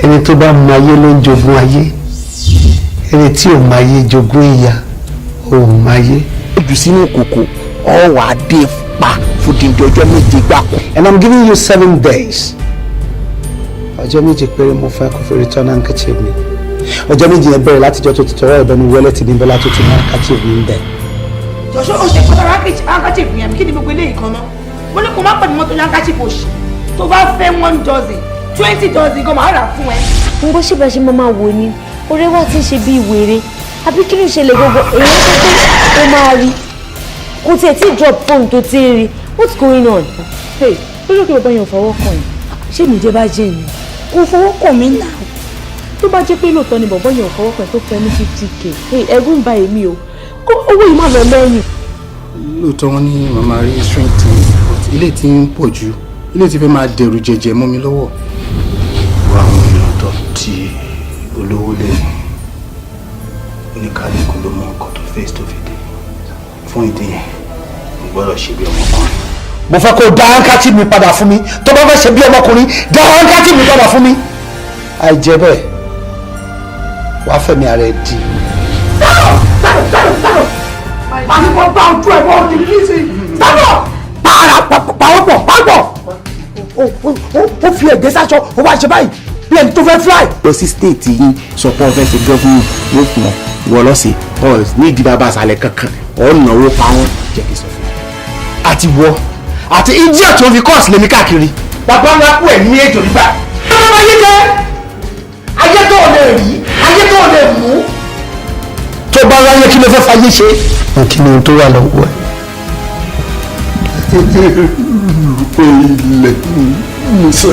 ẹni tó bá mọ ayé ló ń jogún ayé ẹni tí ò mọ ayé jogún ìyà ò mọ ayé. ojú sínú kòkò ọwọ́ adé pa fòdìdí ọjọ́ méje gbáko. And I'm giving you 7 days. ọjọ́ méje péré mo fẹ́ kó fi return handkerchief mi. ọjọ́ méje yẹn bẹ̀rẹ̀ látijọ́ tó ti tọrọ ìbẹnu wọlé ti ní bọ́lá tó ti ní handkerchief mi ń bẹ̀. jọ̀ṣọ́ o ṣe pàtàkì handkerchief yẹn kí ni gbogbo eléyìí kan náà mo ní kó má pè mí mọ́tò ní handkerchief òṣì tó bá fẹ́ 1 dozen 20 dozen gan máa rà fún ẹ. n bó ṣe bá ṣe máa wò ni ọ̀rẹ́ wa ti ń ṣe bí ìwéré àbí kí ló ṣẹlẹ̀ gbogbo èyí tó ó máa rí kò tiẹ̀ tí drop phone tó ti rí what's going on. hey lójú kí bàbá yẹn ò fọwọ́ kàn yín ṣé mi jẹ́ bá jẹ́ ni kò fọwọ́ kàn mí náà. tó bá jẹ́ pé lóòótọ́ ni bàbá yẹn ò fọwọ́ kàn tó fẹ́ ní 50k ẹ̀rù ń ba èmi o kó owó yìí má lọ lẹ́yìn. lóòótọ́ wọn ní màmá rí strength ilé tí ń pọ̀ jù ilé tí fẹ́ máa dẹrù jẹjẹ mọ́ mi lọ́wọ́. wọ àwọn èèyàn tó ti olówó lẹ́nu oníkálukú ló mọ nǹkan tó face tó fi dé fún ìdí yẹn mo gbọ́dọ̀ ṣe bí ọmọkùnrin. mo fẹ́ kó dá handkerchief mi padà fún mi tó bá fẹ́ ṣe bí ọmọkùnrin dá handkerchief mi padà fún mi. àìjẹ́ bẹ́ẹ̀ wàá fẹ̀mí ara ẹ̀ di. àti kò bá ojú ẹ̀ bọ́ òdì nísì sábọ̀ pàwọ́pọ̀ ó fi ẹ̀gbẹ́ sáṣọ ó wá ṣe báyìí bí ẹni tó fẹ́ fly. lọ sí stéètì yìí sọ pé ọfẹ ṣe gọfúnù yóò fún ọ wọ lọsẹ ọ ní ìdí bàbá àṣàlẹ kankan ọ náwó pa wọn jẹ kí sọ fún mi. àti wọ àti india tó fi kọ́ọ̀sì lèmi káàkiri. bàbá ńlá kú ẹ ní èjò nígbà. ayé jẹ́ ayé tó o lè rí ayé tó o lè mú. tó bá wáyé kí ló fẹ́ fayé ṣe. kí ni ohun tó wà lọ́wọ́ ẹ̀. ilẹ̀ musa.